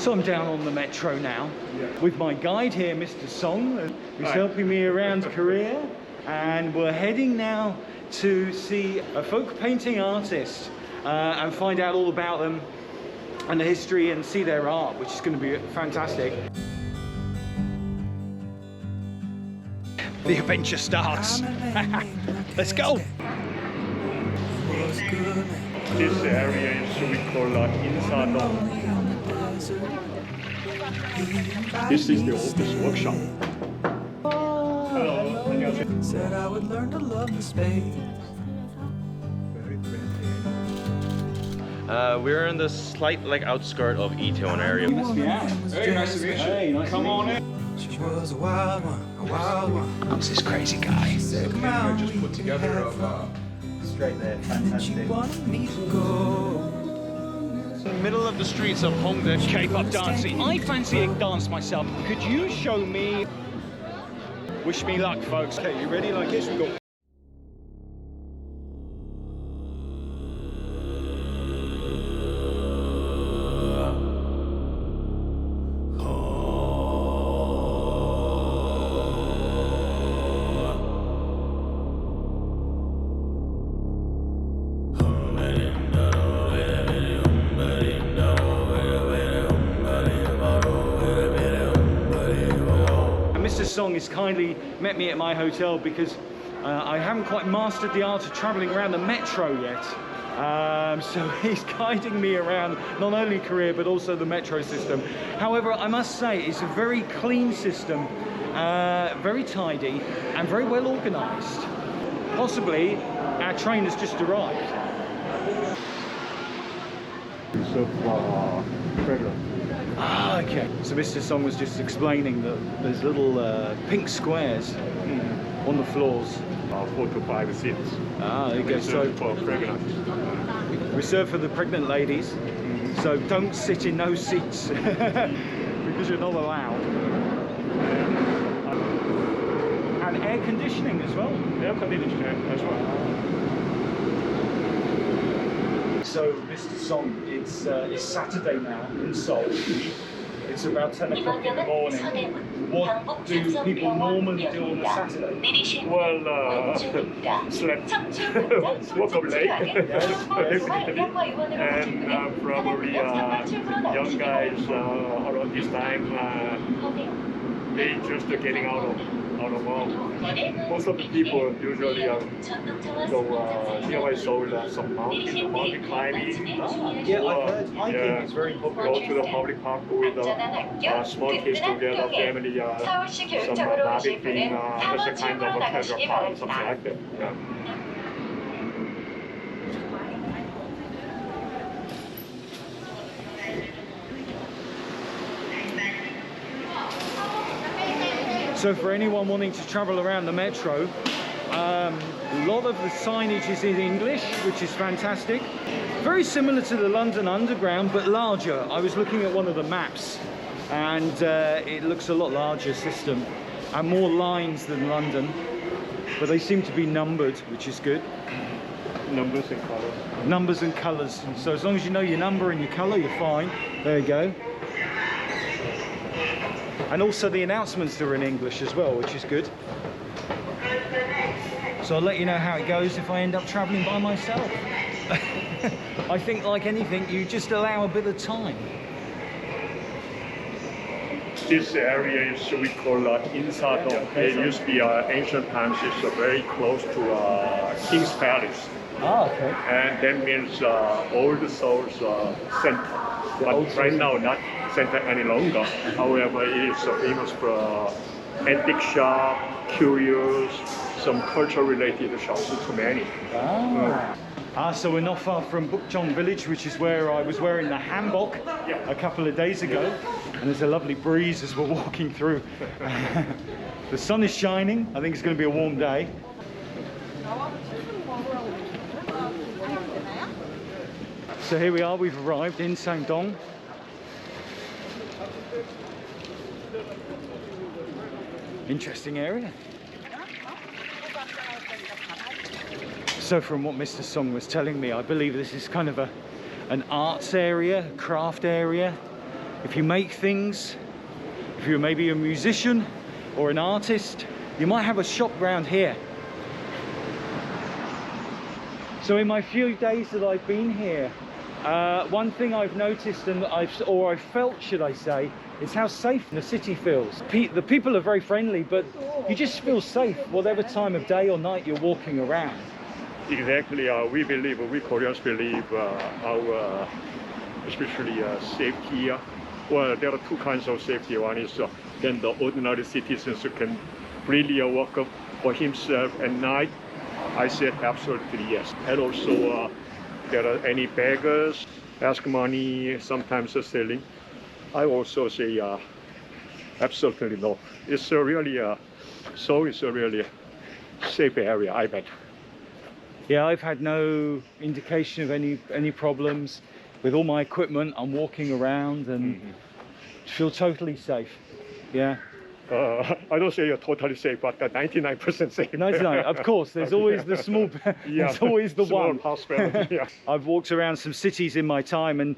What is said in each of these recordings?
So I'm down on the metro now with my guide here, Mr. Song, who's helping me around Korea. And we're heading now to see a folk painting artist and find out all about them and the history and see their art, which is going to be fantastic. The adventure starts. Let's go. This area is we call Insadong. This is the oldest workshop. Hello. Said I would learn to love the space. We're in the slight outskirt of Itaewon area. Must be out. Hey, nice to meet you. Hey, nice Come on in. She was a wild one, a wild one. Who's this crazy guy? I just put together of Straight there, She wanted me to go. In the middle of the streets of Hongdae. K-pop dancing. I fancy a dance myself. Could you show me? Wish me luck, folks. Okay, you ready? Like this, we go. Mr. Song has kindly met me at my hotel because I haven't quite mastered the art of traveling around the metro yet. So he's guiding me around not only Korea but also the metro system. However, I must say it's a very clean system, very tidy and very well organized. Possibly our train has just arrived. So fragrance. Ah, okay. So Mr. Song was just explaining that there's little pink squares on the floors. 4 to 5 seats. Ah, there you go. So for fragrance. reserved for the pregnant ladies. So don't sit in those seats because you're not allowed. And air conditioning as well. Air conditioning as well. So, Mr. Song, it's Saturday now in Seoul. It's about 10 o'clock in the morning. What do people normally do on a Saturday? Well, slept, woke up late, definitely. And probably young guys around this time, they just getting out of home. Most of the people usually go nearby Seoul, some mountain climbing. Yeah, I've heard hiking is very popular. Go to the public park with small kids together, family, some barbecuing, just a kind of a casual party, something like that. Yeah. So for anyone wanting to travel around the metro, a lot of the signage is in English, which is fantastic. Very similar to the London Underground, but larger. I was looking at one of the maps, and it looks a lot larger system, and more lines than London, but they seem to be numbered, which is good. Numbers and colors. Numbers and colours. So as long as you know your number and your colour, you're fine. There you go. And also the announcements are in English as well, which is good. So I'll let you know how it goes if I end up travelling by myself. I think like anything, you just allow a bit of time. This area is we call Insadong. It used to be ancient times. It's very close to King's Palace. Ah, okay. And that means old Seoul's center. But right now, not center any longer. However, it is famous for antique shop, curios, some culture-related shops. Too many. So we're not far from Bukchong village, which is where I was wearing the hanbok a couple of days ago. And there's a lovely breeze as we're walking through. The sun is shining. I think it's going to be a warm day. So here we are, we've arrived in Insadong. Interesting area. So from what Mr. Song was telling me, I believe this is kind of an arts area, craft area. if you make things, if you're maybe a musician or an artist, you might have a shop around here. So in my few days that I've been here, one thing I've noticed and I've felt, should I say, is how safe the city feels. The people are very friendly, but you just feel safe whatever time of day or night you're walking around. Exactly. We Koreans believe our, especially safety. Well, there are two kinds of safety. One is then the ordinary citizens who can freely walk up for himself at night. I said absolutely yes. And also there are any beggars, ask money, sometimes selling. I also say absolutely no. It's really Seoul is a really safe area, I bet. Yeah, I've had no indication of any problems with all my equipment. I'm walking around and feel totally safe. Yeah. I don't say you're totally safe, but 99% safe. 99, of course. There's always the small. There's always the small one. possibility. Yeah. I've walked around some cities in my time, and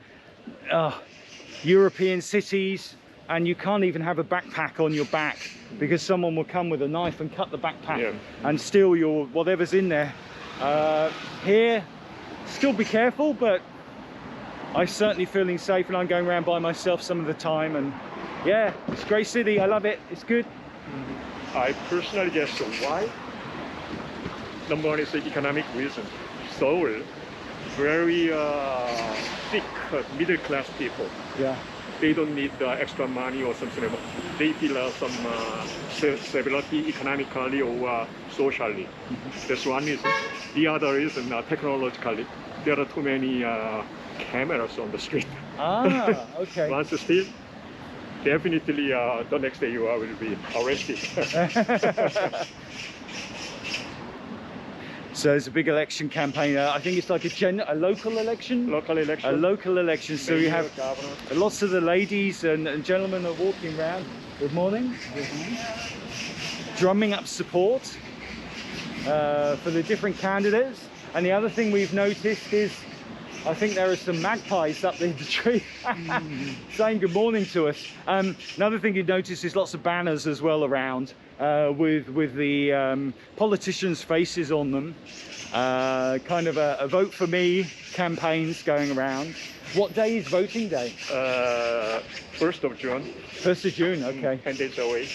European cities, and you can't even have a backpack on your back because someone will come with a knife and cut the backpack and steal your whatever's in there. Here, still be careful, but I'm certainly feeling safe, and I'm going around by myself some of the time, and yeah, it's a great city. I love it. It's good. I personally guess why. Number one is the economic reason. Seoul, very thick middle class people. Yeah. They don't need extra money or something. They feel some stability economically or socially. That's one reason. The other reason, technologically, there are too many cameras on the street. Ah, okay. Once you steal, definitely the next day you will be arrested. So there's a big election campaign. I think it's like a local election? Local election. A local election. So you have lots of the ladies and gentlemen are walking around. Good morning. Drumming up support for the different candidates. And the other thing we've noticed is, I think there are some magpies up in the tree saying good morning to us. Another thing you'd notice is lots of banners as well around with the politicians' faces on them. Kind of a vote for me campaigns going around. What day is voting day? 1st of June. 1st of June, okay. 10 days away.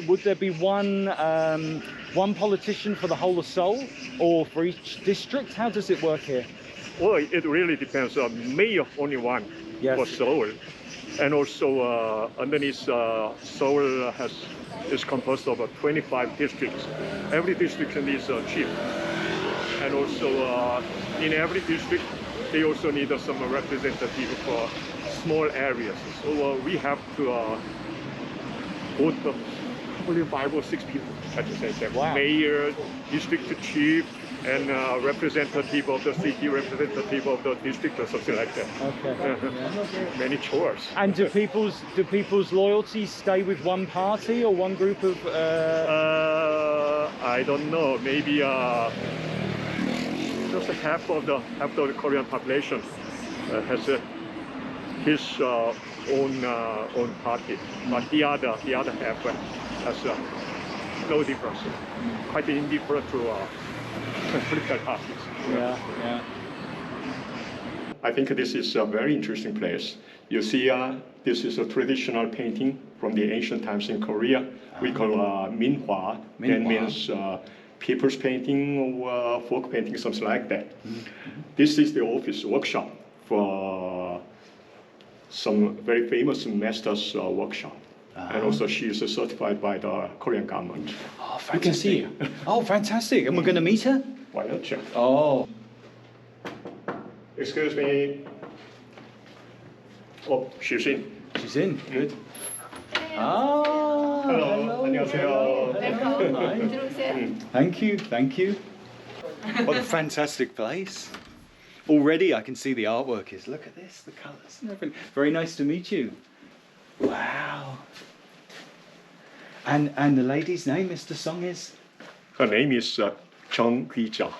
Would there be one politician for the whole of Seoul or for each district? How does it work here? Well, it really depends. Mayor only one for Seoul, and also underneath Seoul is composed of 25 districts. Every district needs a chief, and also in every district they also need some representative for small areas. So we have to vote only 5 or 6 people at the same time. Wow. Mayor, district chief, and representative of the city, representative of the district, or something like that. Okay. Many chores. And do people's loyalties stay with one party or one group of? I don't know. Maybe just half of the Korean population has his own party, but the other half has no difference. Quite indifferent to political parties. Yeah. I think this is a very interesting place. You see, this is a traditional painting from the ancient times in Korea. We call Minhwa. That means people's painting or folk painting, something like that. This is the office workshop for some very famous master's workshop. And also she is certified by the Korean government. Oh, fantastic. You can see her. Oh, fantastic. And we're going to meet her? Why not you? Oh. Excuse me. Oh, she's in. She's in. Good. Ah. Hello. 안녕하세요. Thank you. What a fantastic place. Already I can see the artwork is. Look at this, the colours and everything. Very nice to meet you. Wow. And the lady's name, Mr. Song, is? Her name is Jung Hee-ja.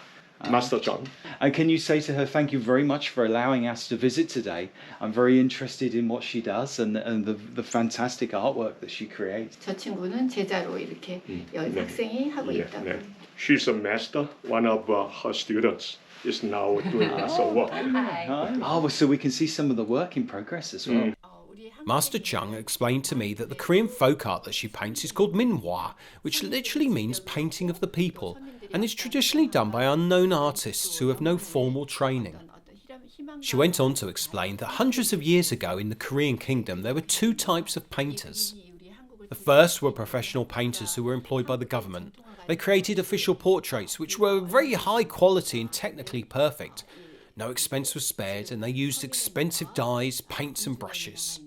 Master Jung. And can you say to her, thank you very much for allowing us to visit today. I'm very interested in what she does and the fantastic artwork that she creates. 저 친구는 제자로 이렇게 학생이 하고 있다고. She's a master. One of her students is now doing master work. Oh, well, so we can see some of the work in progress as well. Master Chung explained to me that the Korean folk art that she paints is called Minhwa, which literally means painting of the people, and is traditionally done by unknown artists who have no formal training. She went on to explain that hundreds of years ago in the Korean kingdom there were two types of painters. The first were professional painters who were employed by the government. They created official portraits which were very high quality and technically perfect. No expense was spared, and they used expensive dyes, paints and brushes.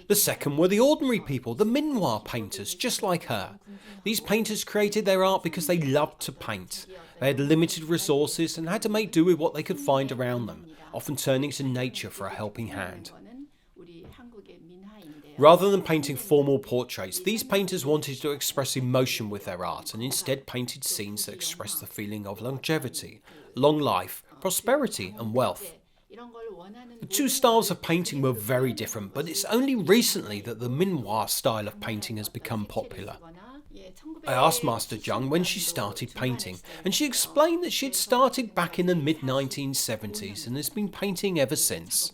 The second were the ordinary people, the Minhwa painters, just like her. These painters created their art because they loved to paint. They had limited resources and had to make do with what they could find around them, often turning to nature for a helping hand. Rather than painting formal portraits, these painters wanted to express emotion with their art and instead painted scenes that expressed the feeling of longevity, long life, prosperity and wealth. The two styles of painting were very different, but it's only recently that the Minhwa style of painting has become popular. I asked Master Jung when she started painting, and she explained that she had started back in the mid-1970s and has been painting ever since.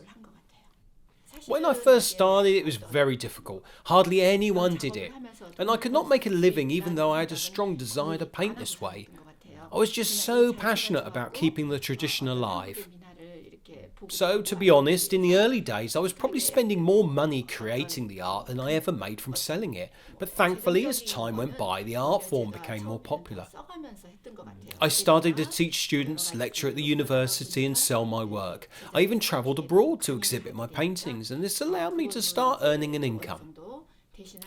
When I first started, it was very difficult. Hardly anyone did it, and I could not make a living even though I had a strong desire to paint this way. I was just so passionate about keeping the tradition alive. So, to be honest, in the early days I was probably spending more money creating the art than I ever made from selling it, but thankfully as time went by the art form became more popular. I started to teach students, lecture at the university and sell my work. I even travelled abroad to exhibit my paintings, and this allowed me to start earning an income.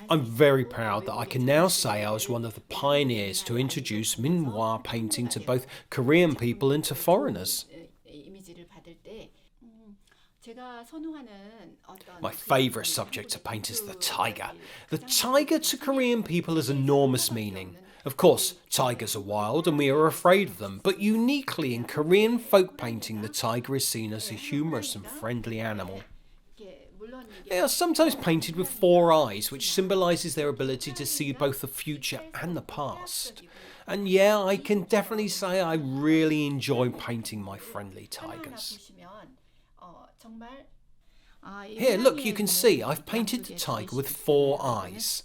I'm very proud that I can now say I was one of the pioneers to introduce Minhwa painting to both Korean people and to foreigners. My favourite subject to paint is the tiger. The tiger to Korean people has enormous meaning. Of course, tigers are wild and we are afraid of them, but uniquely in Korean folk painting the tiger is seen as a humorous and friendly animal. They are sometimes painted with 4 eyes, which symbolises their ability to see both the future and the past. And yeah, I can definitely say I really enjoy painting my friendly tigers. Here, look, you can see I've painted the tiger with 4 eyes.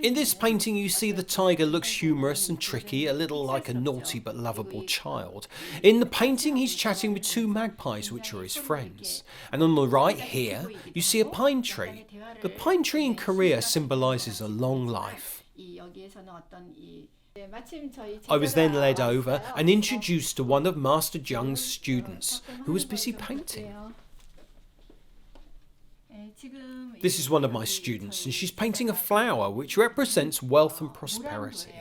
In this painting you see the tiger looks humorous and tricky, a little like a naughty but lovable child. In the painting he's chatting with 2 magpies which are his friends. And on the right here you see a pine tree. The pine tree in Korea symbolises a long life. I was then led over and introduced to one of Master Jung's students, who was busy painting. This is one of my students, and she's painting a flower which represents wealth and prosperity.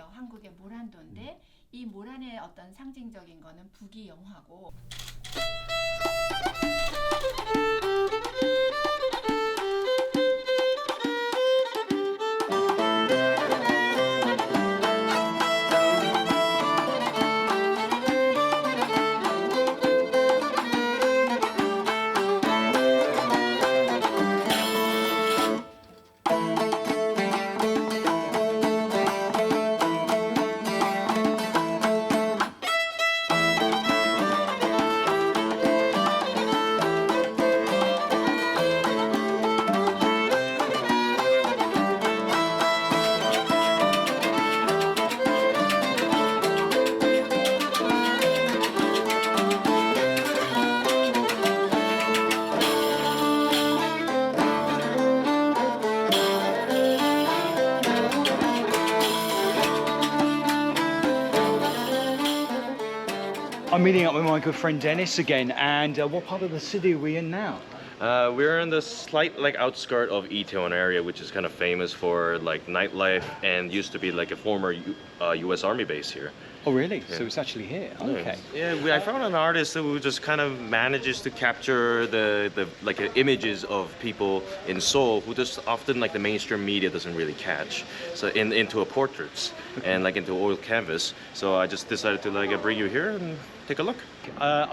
I'm meeting up with my good friend Dennis again, and what part of the city are we in now? We're in the slight outskirt of Itaewon area, which is kind of famous for nightlife and used to be like a former US Army base here. Oh, really? So it's actually here. Okay. Yeah, I found an artist who just kind of manages to capture the images of people in Seoul who just often like the mainstream media doesn't really catch. So into a portraits and like into oil canvas. So I just decided to like bring you here and take a look.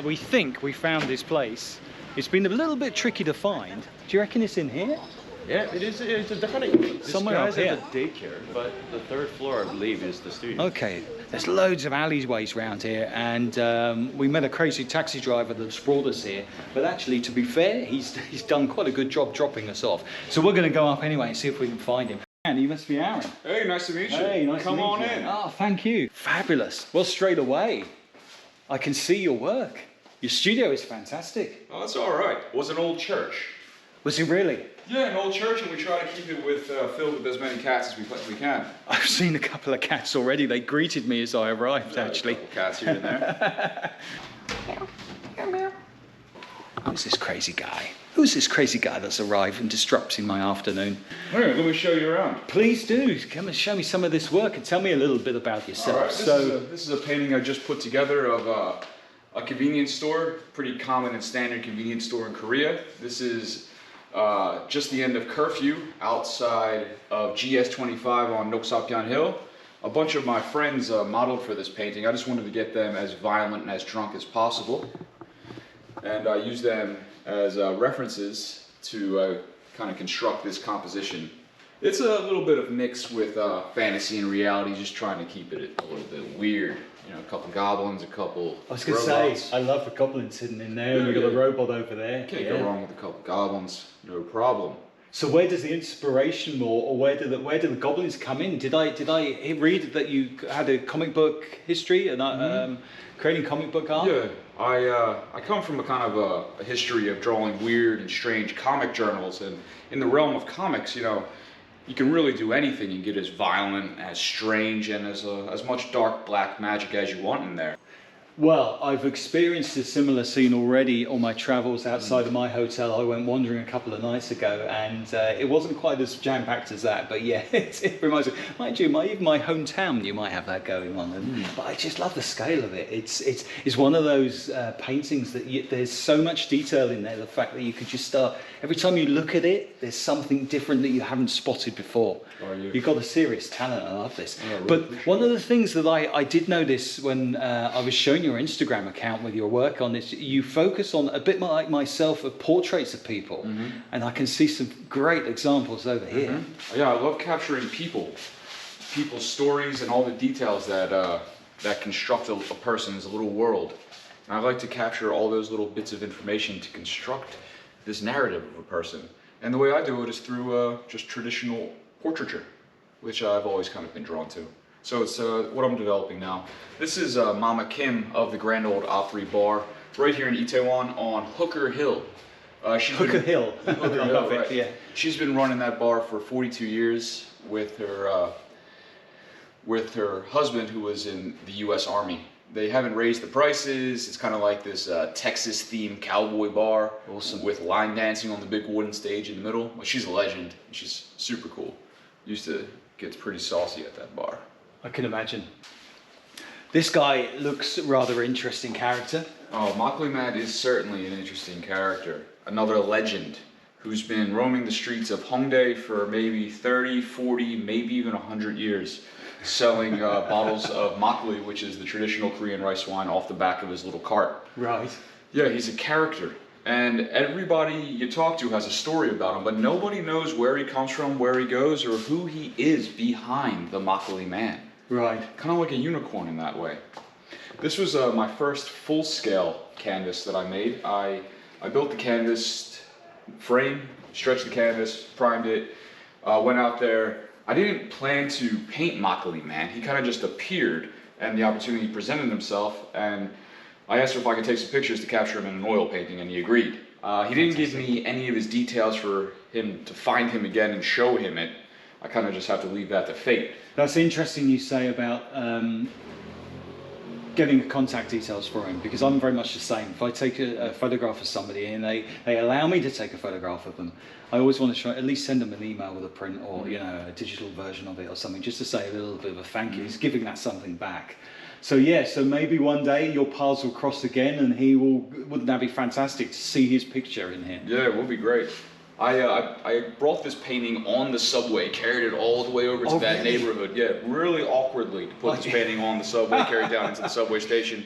We think we found this place. It's been a little bit tricky to find. Do you reckon it's in here? Yeah, it is. It's definitely Somewhere up here. at the daycare, but the third floor, I believe, is the studio. Okay, there's loads of alleyways around here, and we met a crazy taxi driver that's brought us here. But actually, to be fair, he's done quite a good job dropping us off. So we're going to go up anyway and see if we can find him. And you must be Arran. Hey, nice to meet you. Hey, nice Come to meet on you. in. Oh, thank you. Fabulous. Well, straight away, I can see your work. Your studio is fantastic. Oh, that's all right. It was an old church. Was it really? Yeah, an old church, and we try to keep it filled with as many cats as we possibly can. I've seen a couple of cats already. They greeted me as I arrived, actually. A couple cats here and there. Who's this crazy guy? Who's this crazy guy that's arrived and disrupting my afternoon? Here, let me show you around. Please do. Come and show me some of this work and tell me a little bit about yourself. All right, this is a painting I just put together of a convenience store, pretty common and standard convenience store in Korea. This is just the end of curfew outside of GS25 on Noksapyeon Hill. A bunch of my friends modeled for this painting. I just wanted to get them as violent and as drunk as possible. And I used them as references to kind of construct this composition. It's a little bit of mix with fantasy and reality, just trying to keep it a little bit weird. You know, a couple goblins, a couple I was going to say, I love the goblin sitting in there, and you've got a robot over there. Can't go wrong with a couple goblins, no problem. So where does the inspiration or where do the goblins come in? Did I read that you had a comic book history and creating comic book art? Yeah, I come from a kind of a history of drawing weird and strange comic journals, and in the realm of comics, you know, you can really do anything and get as violent, as strange, and as much dark black magic as you want in there. Well, I've experienced a similar scene already on my travels outside of my hotel. I went wandering a couple of nights ago, and it wasn't quite as jam-packed as that, but yeah, it reminds me. Mind you, even my hometown, you might have that going on, but I just love the scale of it. It's one of those paintings that there's so much detail in there, the fact that you could just start, every time you look at it, there's something different that you haven't spotted before. You've got a serious talent, I love this. Yeah, really but one of the things that I did notice when I was showing your Instagram account with your work on this, you focus on, a bit like myself, of portraits of people, and I can see some great examples over here. Yeah, I love capturing people's stories and all the details that construct a person's little world. And I like to capture all those little bits of information to construct this narrative of a person. And the way I do it is through just traditional portraiture, which I've always kind of been drawn to. So it's what I'm developing now. This is Mama Kim of the Grand Old Opry Bar, right here in Itaewon on Hooker Hill. Hooker Hill. I love it, yeah. She's been running that bar for 42 years with her husband, who was in the U.S. Army. They haven't raised the prices. It's kind of like this Texas-themed cowboy bar. Awesome. With line dancing on the big wooden stage in the middle. Well, she's a legend. She's super cool. Used to get pretty saucy at that bar. I can imagine. This guy looks rather interesting character. Oh, Moklimad is certainly an interesting character. Another legend who's been roaming the streets of Hongdae for maybe 30, 40, maybe even 100 years, selling bottles of makgeolli, which is the traditional Korean rice wine, off the back of his little cart. Right. Yeah, he's a character. And everybody you talk to has a story about him, but nobody knows where he comes from, where he goes, or who he is behind the makgeolli man. Right. Kind of like a unicorn in that way. This was my first full-scale canvas that I made. I built the canvas frame, stretched the canvas, primed it, went out there. I didn't plan to paint makgeolli man. He kind of just appeared, and the opportunity presented himself, and I asked him if I could take some pictures to capture him in an oil painting, and he agreed. He didn't give me any of his details for him to find him again and show him it. I kind of just have to leave that to fate. That's interesting you say about getting contact details for him, because I'm very much the same. If I take a photograph of somebody and they allow me to take a photograph of them, I always want to try, at least send them an email with a print or a digital version of it or something, just to say a little bit of a thank you. It's giving that something back. So yeah, so maybe one day your paths will cross again, and he will. Wouldn't that be fantastic to see his picture in here? Yeah, it would be great. I brought this painting on the subway, carried it all the way over to that neighborhood. Yeah, really awkwardly to put this painting on the subway, carried down into the subway station,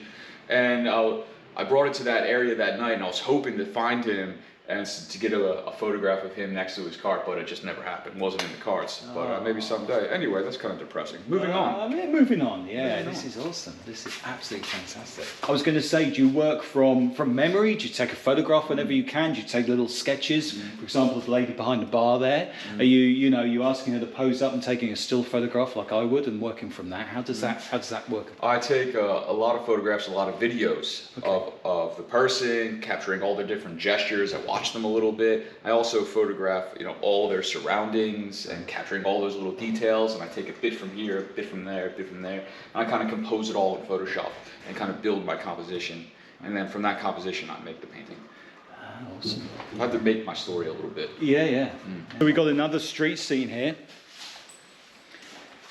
and I brought it to that area that night, and I was hoping to find him and to get a photograph of him next to his cart, but it just never happened. Wasn't in the carts, but maybe someday. Anyway, that's kind of depressing. Moving on. Yeah, moving on. Yeah, this is awesome. This is absolutely fantastic. I was going to say, do you work from memory? Do you take a photograph whenever you can? Do you take little sketches? For example, the lady behind the bar there. Are you asking her to pose up and taking a still photograph like I would, and working from that? How does that work? I take a lot of photographs, a lot of videos of the person, capturing all their different gestures. I watch them a little bit. I also photograph, all their surroundings and capturing all those little details. And I take a bit from here, a bit from there, a bit from there. And I kind of compose it all in Photoshop and kind of build my composition. And then from that composition, I make the painting. Awesome. I have to make my story a little bit. Yeah. So we got another street scene here.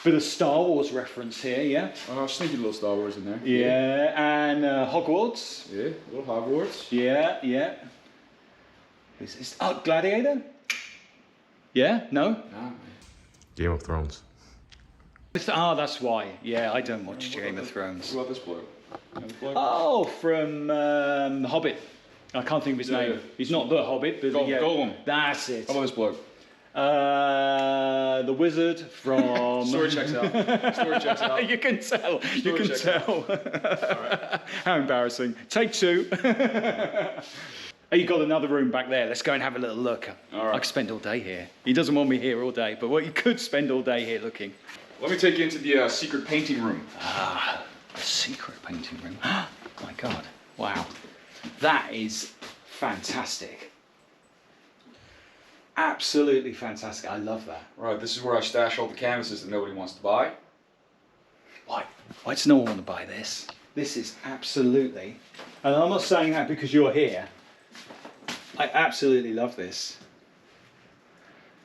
Bit of Star Wars reference here, yeah? Sneaky little Star Wars in there. Yeah, and Hogwarts. Yeah, a little Hogwarts. Yeah. Is Gladiator? Yeah? No? Nah. Game of Thrones. That's why. Yeah, I don't watch Game of Thrones. What about this bloke? Oh, from The Hobbit. I can't think of his name. yeah. He's not The Hobbit, but Gollum. That's it. How about this bloke? The wizard from... Story checks out. You can tell. You can checks tell. Right. How embarrassing. Take two. Oh, you got another room back there. Let's go and have a little look. All right. I could spend all day here. He doesn't want me here all day, but you could spend all day here looking. Let me take you into the secret painting room. A secret painting room. My God. Wow. That is fantastic. Absolutely fantastic. I love that. Right, this is where I stash all the canvases that nobody wants to buy. Why does no one want to buy this? This is absolutely, and I'm not saying that because you're here. I absolutely love this.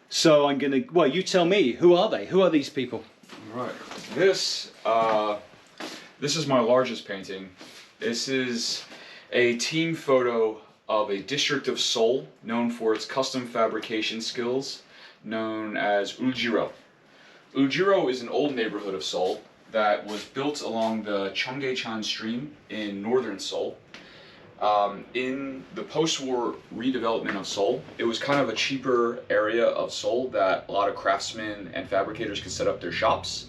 So I'm gonna, you tell me, who are they? Who are these people? Right, this is my largest painting. This is a team photo of a district of Seoul known for its custom fabrication skills, known as Uljiro. Uljiro is an old neighborhood of Seoul that was built along the Cheonggye stream in northern Seoul. In the post-war redevelopment of Seoul, it was kind of a cheaper area of Seoul that a lot of craftsmen and fabricators could set up their shops.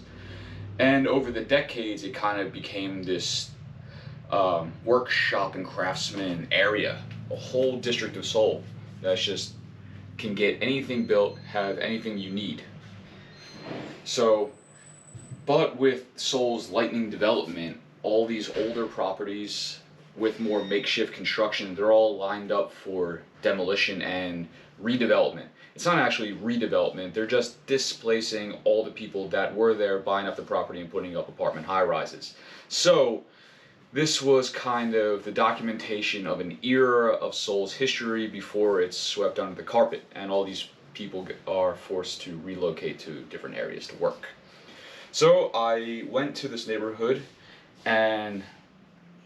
And over the decades, it kind of became this workshop and craftsman area, a whole district of Seoul that's just can get anything built, have anything you need. So, but with Seoul's lightning development, all these older properties with more makeshift construction, they're all lined up for demolition and redevelopment. It's not actually redevelopment, they're just displacing all the people that were there, buying up the property and putting up apartment high-rises. So, this was kind of the documentation of an era of Seoul's history before it's swept under the carpet, and all these people are forced to relocate to different areas to work. So I went to this neighborhood and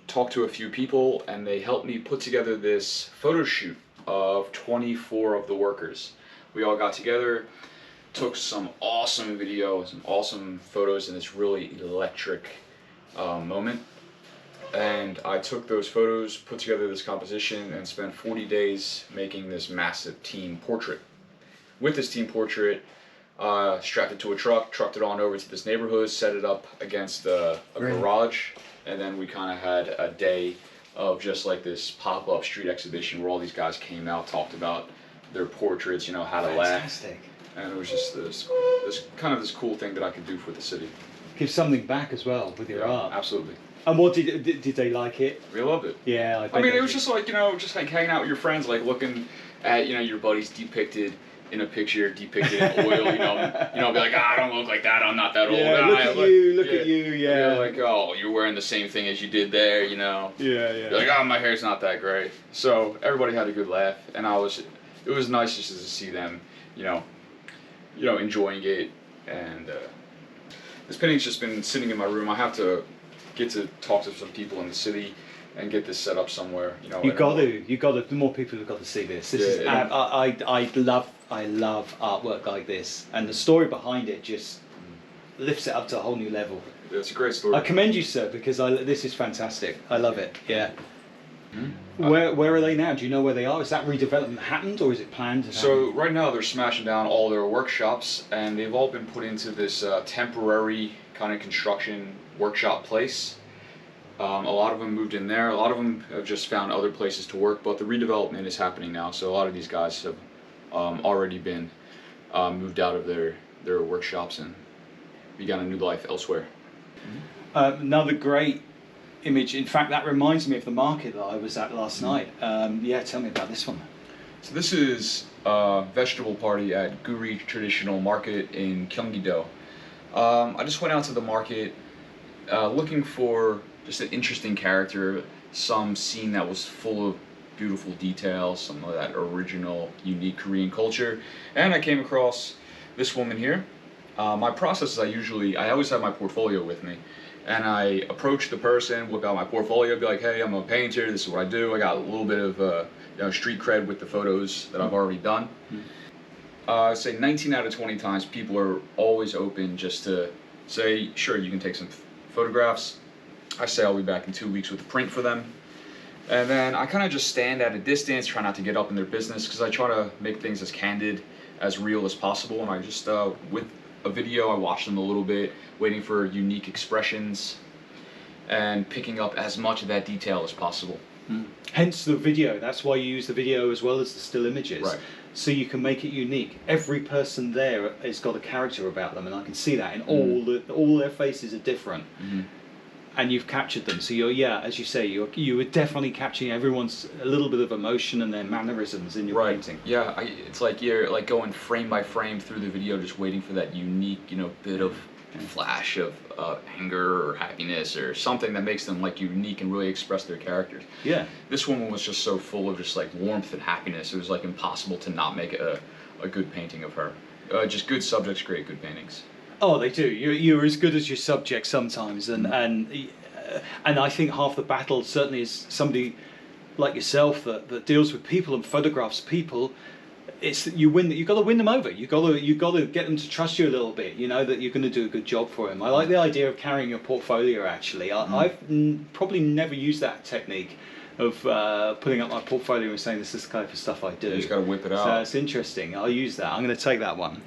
talked to a few people, and they helped me put together this photo shoot of 24 of the workers. We all got together, took some awesome video, some awesome photos in this really electric moment. And I took those photos, put together this composition, and spent 40 days making this massive team portrait. With this team portrait, strapped it to a truck, trucked it on over to this neighborhood, set it up against a garage, and then we kind of had a day of just like this pop-up street exhibition where all these guys came out, talked about their portraits, you know, how to laugh. And it was just this cool thing that I could do for the city. Give something back as well with your art. Absolutely. And what did they like it? We loved it. Yeah, I mean, it was just like, you know, just like hanging out with your friends, like looking at, you know, your buddies depicted in a picture, depicted in oil, you know, be like, I don't look like that, I'm not that old. Yeah, look at you, yeah. Like, oh, you're wearing the same thing as you did there, you know. Yeah. You're like, oh, my hair's not that great. So everybody had a good laugh, and it was nice just to see them, you know, enjoying it. And this painting's just been sitting in my room. I have to get to talk to some people in the city and get this set up somewhere. You know, You got to. The more people have got to see this. This is. I love artwork like this, and the story behind it just lifts it up to a whole new level. It's a great story. I commend you, sir, because this is fantastic. I love it. Yeah. Where are they now? Do you know where they are? Is that redevelopment happened, or is it planned? So right now they're smashing down all their workshops, and they've all been put into this temporary kind of construction workshop place. A lot of them moved in there. A lot of them have just found other places to work, but the redevelopment is happening now. So a lot of these guys have already been moved out of their workshops and begun a new life elsewhere. Another great image. In fact, that reminds me of the market that I was at last night. Yeah, tell me about this one. So this is a vegetable party at Guri Traditional Market in Gyeonggi-do. I just went out to the market looking for just an interesting character, some scene that was full of beautiful details, some of that original, unique Korean culture, and I came across this woman here. My process is I always have my portfolio with me, and I approach the person, whip out my portfolio, be like, hey, I'm a painter, this is what I do, I got a little bit of street cred with the photos that I've already done. I'd say 19 out of 20 times people are always open just to say, sure, you can take some photographs. I say I'll be back in 2 weeks with a print for them. And then I kind of just stand at a distance, try not to get up in their business, because I try to make things as candid, as real as possible. And I just, with a video, I watch them a little bit, waiting for unique expressions and picking up as much of that detail as possible. Hence the video. That's why you use the video as well as the still images. Right. So you can make it unique. Every person there has got a character about them, and I can see that in all their faces are different. And you've captured them. So you're, yeah, as you say, you were definitely capturing everyone's a little bit of emotion and their mannerisms in your painting. Yeah, it's like you're like going frame by frame through the video, just waiting for that unique, bit of flash of anger or happiness or something that makes them like unique and really express their characters. Yeah. This woman was just so full of just like warmth and happiness. It was like impossible to not make a good painting of her. Just good subjects create good paintings. Oh, they do. You're as good as your subject sometimes, and I think half the battle certainly is somebody like yourself that deals with people and photographs people. It's you win. You got to win them over. You got to get them to trust you a little bit. You know that you're going to do a good job for them. I like the idea of carrying your portfolio. Actually, I've probably never used that technique of putting up my portfolio and saying this is the kind of stuff I do. You just got to whip it out. So it's interesting. I'll use that. I'm going to take that one.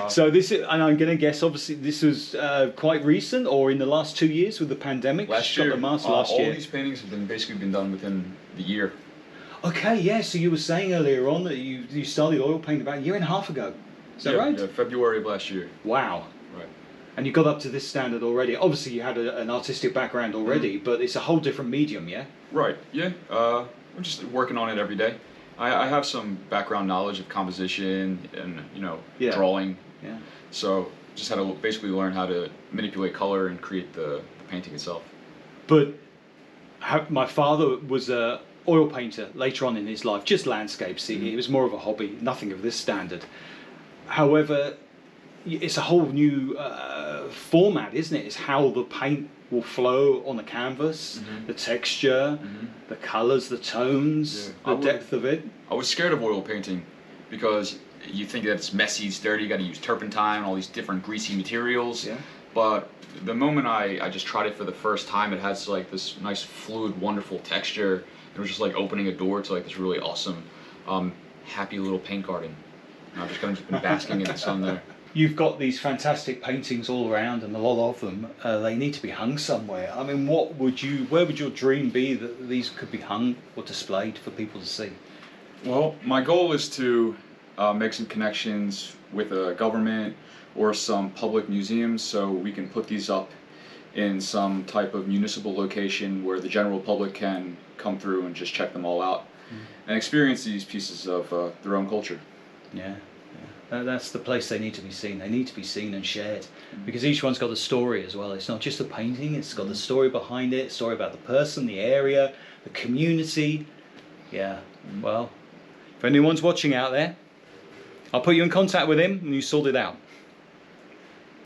So this is, and I'm going to guess obviously this was quite recent or in the last 2 years with the pandemic. Last year. Last all year. these paintings have basically been done within the year. Okay, yeah. So you were saying earlier on that you started oil paint about a year and a half ago. Is that right? Yeah, February of last year. Wow. Right. And you got up to this standard already. Obviously, you had an artistic background already, but it's a whole different medium, yeah? Right, yeah. I'm just working on it every day. I have some background knowledge of composition and, drawing. Yeah. So just had to basically learn how to manipulate color and create the painting itself. But my father was a oil painter later on in his life, just landscapes. It was more of a hobby, nothing of this standard. However, it's a whole new format, isn't it? It's how the paint will flow on the canvas, the texture, the colors, the tones, the depth of it. I was scared of oil painting because you think that it's messy, it's dirty, you got to use turpentine, all these different greasy materials. Yeah. But the moment I just tried it for the first time, it has like this nice fluid, wonderful texture. It was just like opening a door to like this really awesome, happy little paint garden. And I've just kind of just been basking in the sun there. You've got these fantastic paintings all around, and a lot of them, they need to be hung somewhere. I mean, where would your dream be that these could be hung or displayed for people to see? Well, my goal is to make some connections with a government or some public museums so we can put these up in some type of municipal location where the general public can come through and just check them all out and experience these pieces of their own culture. Yeah. That's the place they need to be seen. They need to be seen and shared because each one's got a story as well. It's not just a painting, it's got the story behind it, a story about the person, the area, the community. Yeah, well, if anyone's watching out there, I'll put you in contact with him and you sort it out.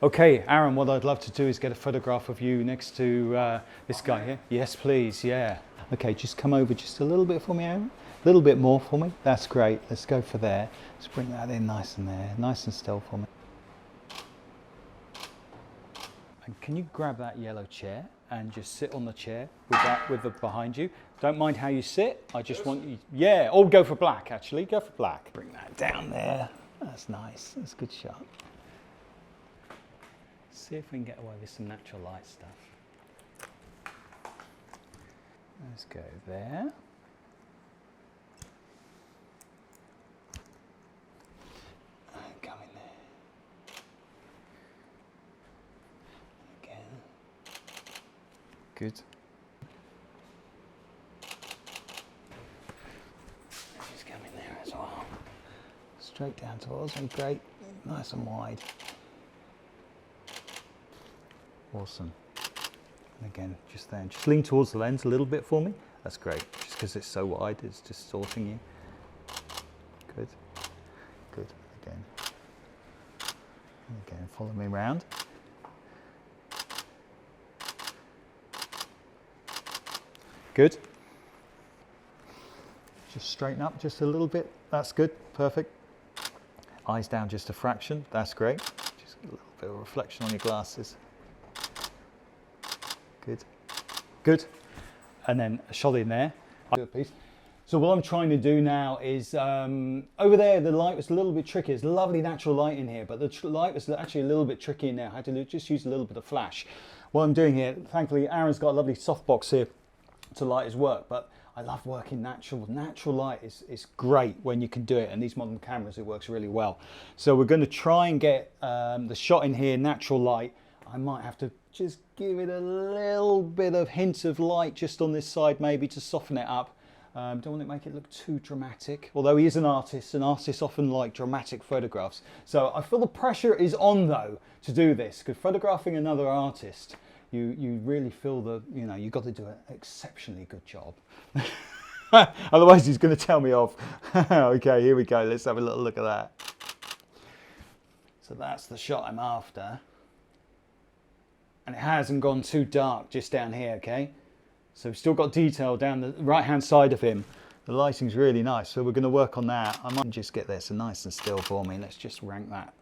Okay, Arran, what I'd love to do is get a photograph of you next to this guy here. Yes, please, yeah. Okay, just come over just a little bit for me, Arran. A little bit more for me. That's great. Let's go for there. Let's bring that in nice and there, nice and still for me. And can you grab that yellow chair and just sit on the chair with that, with the behind you? Don't mind how you sit. I just want you, yeah, or go for black actually. Go for black. Bring that down there. That's nice. That's a good shot. See if we can get away with some natural light stuff. Let's go there. And come in there. Again. Good. Just come in there as well. Straight down towards me. Great. Nice and wide. Awesome. And again, just there. Just lean towards the lens a little bit for me. That's great. Just because it's so wide, it's distorting you. Good. Good. Again. And again, follow me around. Good. Just straighten up just a little bit. That's good. Perfect. Eyes down just a fraction. That's great. Just a little bit of reflection on your glasses. Good, good. And then a shot in there. So what I'm trying to do now is, over there the light was a little bit tricky. It's lovely natural light in here, but the light was actually a little bit tricky in there. I had to just use a little bit of flash. What I'm doing here, thankfully Arran's got a lovely softbox here to light his work, but I love working natural. Natural light is great when you can do it, and these modern cameras, it works really well. So we're going to try and get the shot in here, natural light. I might have to just give it a little bit of hint of light just on this side maybe to soften it up. Don't want to make it look too dramatic, although he is an artist and artists often like dramatic photographs. So I feel the pressure is on though to do this, because photographing another artist, you really feel that, you know, you've got to do an exceptionally good job. Otherwise he's going to tell me off. Okay, here we go. Let's have a little look at that. So that's the shot I'm after. And it hasn't gone too dark just down here, okay? So we've still got detail down the right-hand side of him. The lighting's really nice, so we're going to work on that. I might just get there so nice and still for me. Let's just rank that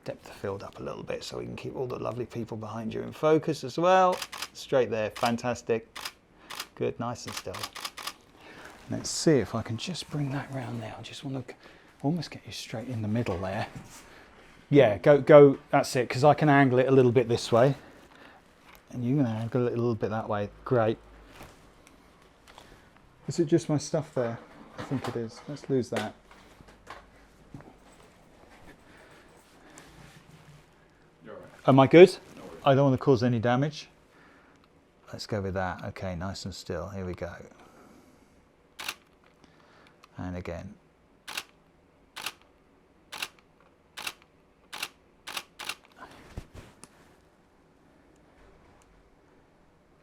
depth of field up a little bit so we can keep all the lovely people behind you in focus as well. Straight there, fantastic. Good, nice and still. Let's see if I can just bring that round there. I just want to almost get you straight in the middle there. Yeah, go, that's it, because I can angle it a little bit this way. And you're going to angle it a little bit that way. Great. Is it just my stuff there? I think it is. Let's lose that. You're all right. Am I good? No worries. I don't want to cause any damage. Let's go with that. Okay, nice and still. Here we go. And again.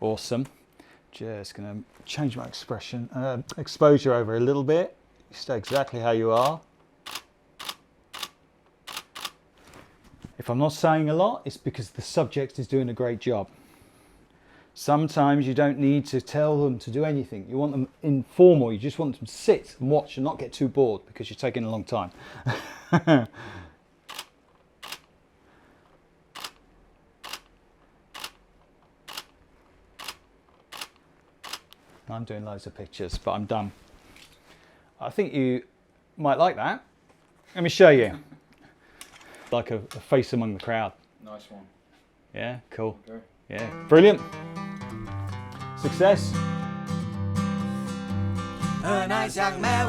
Awesome. Just going to change my exposure over a little bit. Stay exactly how you are. If I'm not saying a lot, it's because the subject is doing a great job. Sometimes you don't need to tell them to do anything. You want them informal. You just want them to sit and watch and not get too bored because you're taking a long time. I'm doing loads of pictures, but I'm done. I think you might like that. Let me show you. Like a face among the crowd. Nice one. Yeah, cool. Okay. Yeah, brilliant. Success. A nice young man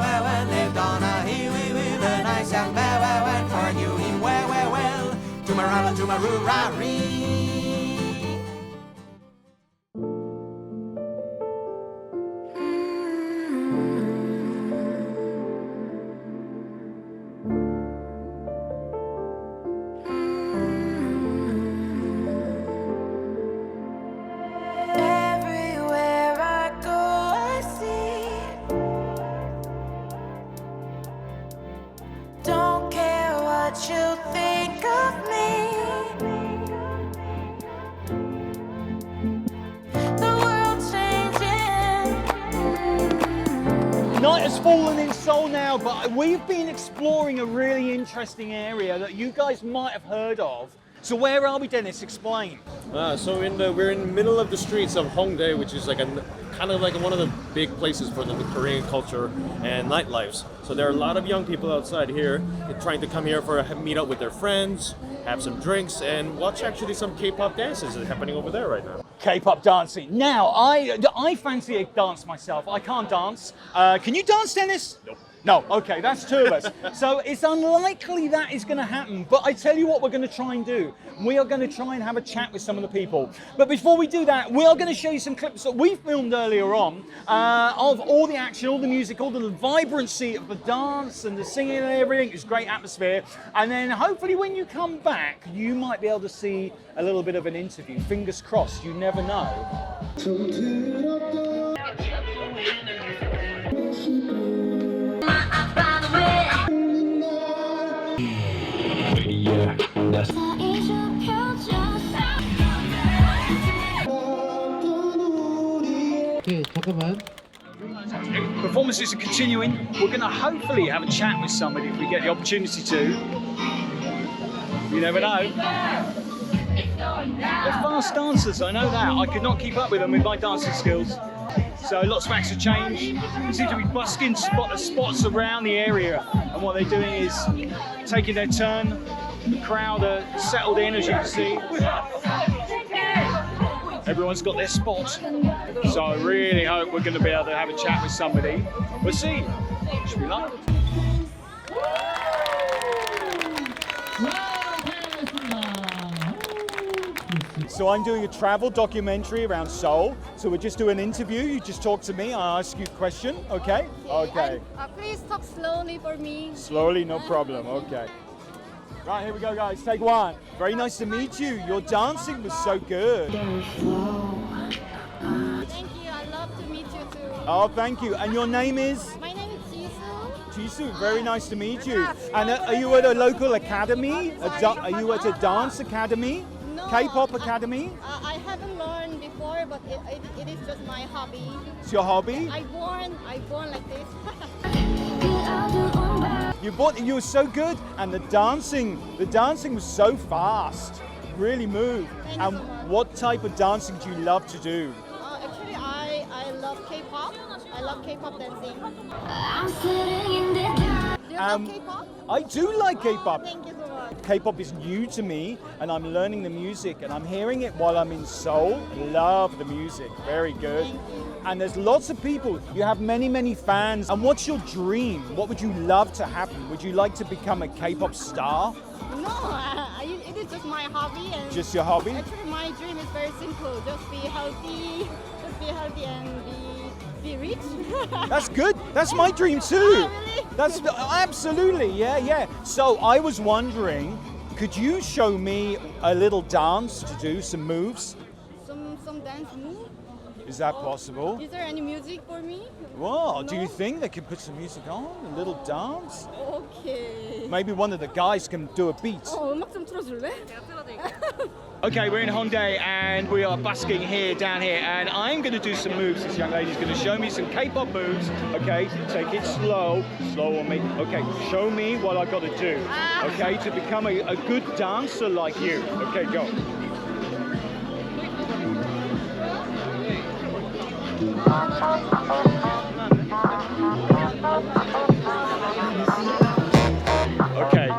lived on a hill with a nice young man for I knew him well. Tumarara, Everywhere I go, I see. Don't care what you think of me. Night has fallen in Seoul now, but we've been exploring a really interesting area that you guys might have heard of. So where are we, Dennis? Explain. So we're in the middle of the streets of Hongdae, which is like kind of like one of the big places for the Korean culture and nightlives. So there are a lot of young people outside here trying to come here for a meet up with their friends, have some drinks, and watch actually some K-pop dances that are happening over there right now. K-pop dancing. Now, I fancy a dance myself. I can't dance. Can you dance, Dennis? Nope. No, okay, that's two of us. So it's unlikely that is going to happen. But I tell you what we're going to try and do. We are going to try and have a chat with some of the people. But before we do that, we are going to show you some clips that we filmed earlier on of all the action, all the music, all the vibrancy of the dance and the singing and everything. It's great atmosphere. And then hopefully when you come back, you might be able to see a little bit of an interview. Fingers crossed, you never know. Okay, 잠깐만. Performances are continuing. We're going to hopefully have a chat with somebody if we get the opportunity to. You never know. They're fast dancers, I know that. I could not keep up with them with my dancing skills. So lots of acts of change. There seem to be busking spots around the area. And what they're doing is taking their turn. The crowd are settled in, as you can see. Everyone's got their spot. So I really hope we're going to be able to have a chat with somebody. We'll see. Wish me luck. So I'm doing a travel documentary around Seoul. So we're just doing an interview. You just talk to me. I'll ask you a question. Okay? Okay. Please talk slowly for me. Slowly, no problem. Okay. Right, here we go, guys. Take one. Very nice to meet you. Your dancing was so good. Thank you. I love to meet you too. Oh, thank you. And your name is? My name is Jisoo. Jisoo, very nice to meet you. And are you at a local academy? Are you at a dance academy? No, K-pop academy? I haven't learned before, but it is just my hobby. It's your hobby? I born like this. You were so good, and the dancing was so fast. Really moved. Thank you so much. What type of dancing do you love to do? Actually, I love K-pop. I love K-pop dancing. Do you love K-pop? I do like K-pop. Thank you so much. K-pop is new to me, and I'm learning the music, and I'm hearing it while I'm in Seoul. Love the music, very good. Thank you. And there's lots of people. You have many, many fans. And what's your dream? What would you love to happen? Would you like to become a K-pop star? No, it is just my hobby. And Just your hobby? actually, my dream is very simple. Just be healthy and be rich. That's good. That's my dream too. Oh, really? That's absolutely, yeah. So I was wondering, could you show me a little dance to do, some moves? Some dance move. Is that possible? Is there any music for me? Well, do you No? think they could put some music on? A little dance? Okay. Maybe one of the guys can do a beat. 음악 좀 틀어줄래? Okay, we're in Hongdae and we are busking down here, and I'm going to do some moves. This young lady's going to show me some K-pop moves. Okay, take it slow on me. Okay, show me what I've got to do. Okay, to become a good dancer like you. Okay, go. Okay,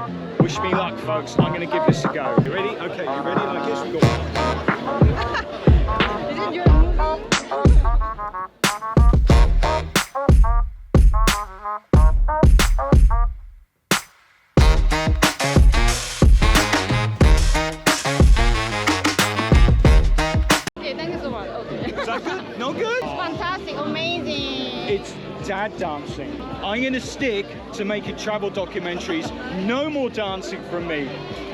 wish me luck, folks. I'm going to give this a go. You ready? Okay, you ready? Like this? We go. Is it your movie? Okay, thank you so much. Okay. Is that good? No good? Fantastic, amazing. It's dad dancing. I'm going to stick to making travel documentaries. No more dancing from me.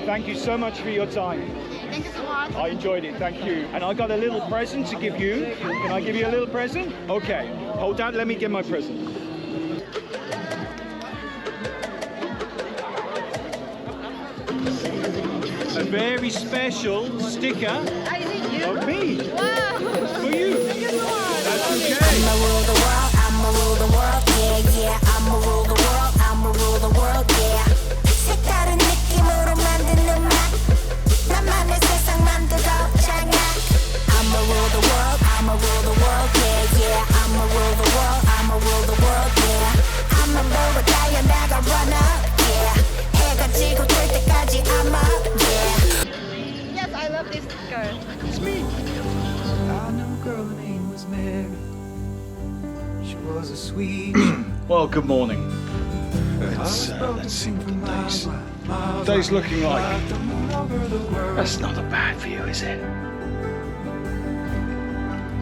Thank you so much for your time. Thank you so much. I enjoyed it, thank you. And I got a little present to give you. Can I give you a little present? Okay, hold on, let me get my present. A very special sticker of me. Wow. For you. Thank you so much. That's okay. I'ma rule the world, yeah, was a sweet. Well, good morning. Let's see what the day's looking like. That's not a bad view, is it?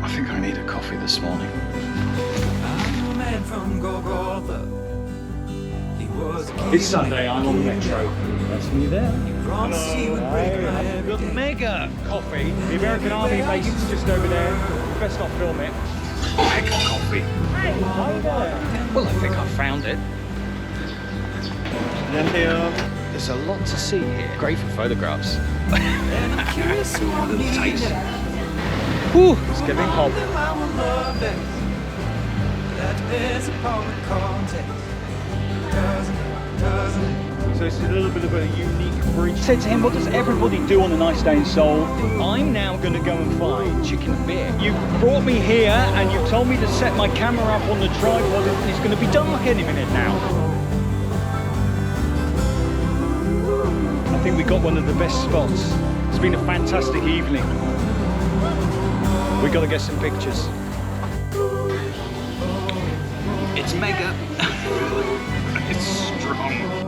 I think I need a coffee this morning. I'm a man from Golgotha. He was It's Sunday, I'm on the Metro. That's me there. promised he would break my every The day. mega coffee. The American Army base is just over there. Best not film it. Mega coffee. Hey, hi there. Well, I think I found it. There's a lot to see here. Great for photographs. And I'm curious who I Little need taste. now. Whew, it's getting hot. I will love best. That depends upon the context. Doesn't. So it's a little bit of a unique bridge. Said to him, what does everybody do on a nice day in Seoul? I'm now going to go and find chicken and beer. You brought me here and you told me to set my camera up on the tripod. It's going to be dark any minute now. I think we got one of the best spots. It's been a fantastic evening. We got to get some pictures. It's mega. It's strong.